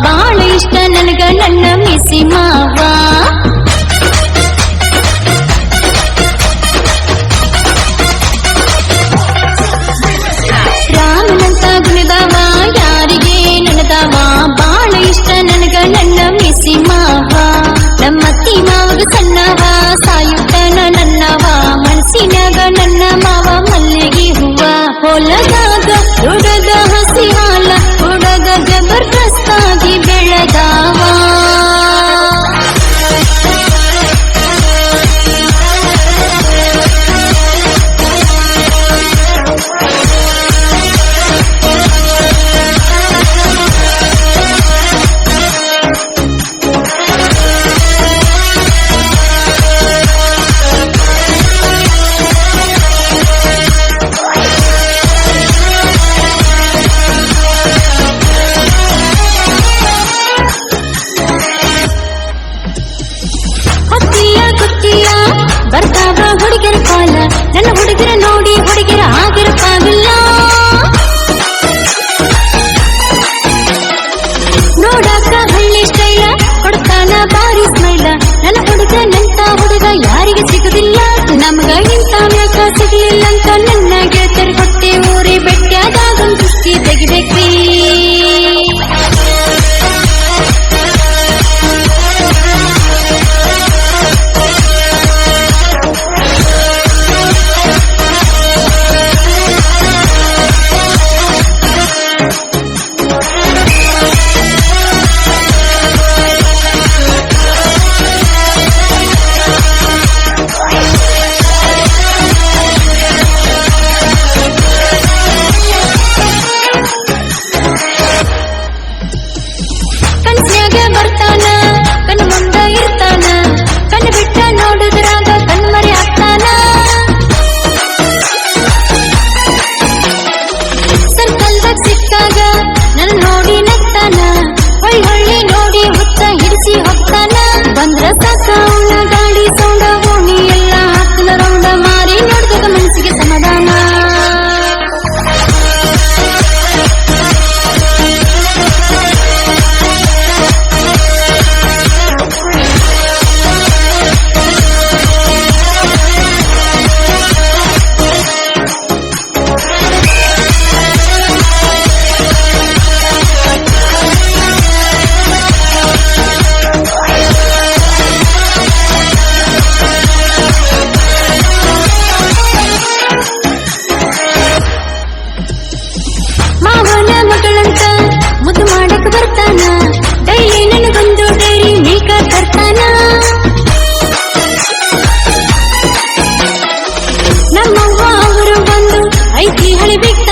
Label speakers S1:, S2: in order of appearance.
S1: ಬಾಳ ಇಷ್ಟ ನನಗ ನನ್ನ ಮಿಸಿ ಮಾವ. ರಾಮನಂತ ಗುಣದವ ಯಾರಿಗೆ ನನದವ ಬಾಳ ಇಷ್ಟ ನನಗ ನನ್ನ ಮಿಸಿ ಮಾವ. ನಮ್ಮತ್ತಿ ಮಾವಗ ಸಣ್ಣವ ಸಾಯುತ್ತನ ನನ್ನವ ಮನಸ್ಸಿನಾಗ ನನ್ನ ಮಾವ ಮಲ್ಲಿಗೆ ಹೂವ. ಹೊಲದಾಗ ಹುಡುಗ ಹಸಿ ಹಾಲ ಹುಡುಗ ಜಬರ್ದಸ್ತಾಗಿ ಬೆಳೆದಾವ. ಬರ್ತಾವ ಹುಡುಗರ ಕಾಲ ನನ್ನ ಹುಡುಗರ ನೋಡಿ ಹುಡುಗರ ಆಗಿರಕ್ಕಾಗಿಲ್ಲ. ನೋಡಾಕ ಹಳ್ಳಿ ಸ್ಟೈಲ ಕೊಡ್ತಾನ ಬಾರಿ ಸ್ಮೈಲ. ನನ್ನ ಹುಡುಗ ನಂತ ಹುಡುಗ ಯಾರಿಗೆ ಸಿಗುದಿಲ್ಲ. ನಮಗ ಇಂತ ಮ್ಯಾಕ ಸಿಗ್ಲಿಲ್ಲ ಅಂತ ನನ್ನ ಗೆಳತರು ಹೊಟ್ಟೆ ಊರಿ ಬೆಟ್ಟಾದಾಗ ದೃಷ್ಟಿ ತೆಗಿಬೇಕ್ರಿ. ಬರ್ತಾನ ಕಣ್ಣು ಮುಂದ ಇರ್ತಾನ ಕಣ್ಣು ಬಿಟ್ಟ ನೋಡುದ್ರಾಗ ಕಣ್ಮರಿ ಆಗ್ತಾನ. ಸರ್ಕಲ್ದಾಗ ಸಿಕ್ಕಾಗ ನನ್ನ ನೋಡಿ ನಗ್ತಾನ. ಹೊಳ್ಳಿ ನೋಡಿ ಹುತ್ತ ಹಿಡಿಸಿ ಹೋಗ್ತಾನ. ಬಂದ್ರ ಸಾಕ ಅವನ ಗಾಡಿ ಸೌಂಡ ಓಣಿ ಎಲ್ಲ ಹಾಕ್ತಾನ ರೌಂಡ ಮಾರಿ ನೋಡಿದಾಗ ಮನಸ್ಸಿಗೆ ಸಮಾಧಾನ. ಮಾವನ ಮಗಳಂತ ಮುದ್ದು ಮಾಡಕ್ ಬರ್ತಾನ. ಡೈಲಿ ನನಗೊಂದು ಡೈರಿ ಮಿಲ್ಕ ತರ್ತಾನ. ನಮ್ಮವ್ವ ಅವರು ಬಂದು ಐತಿ ಹಳಿ ಬಿಟ್ಟ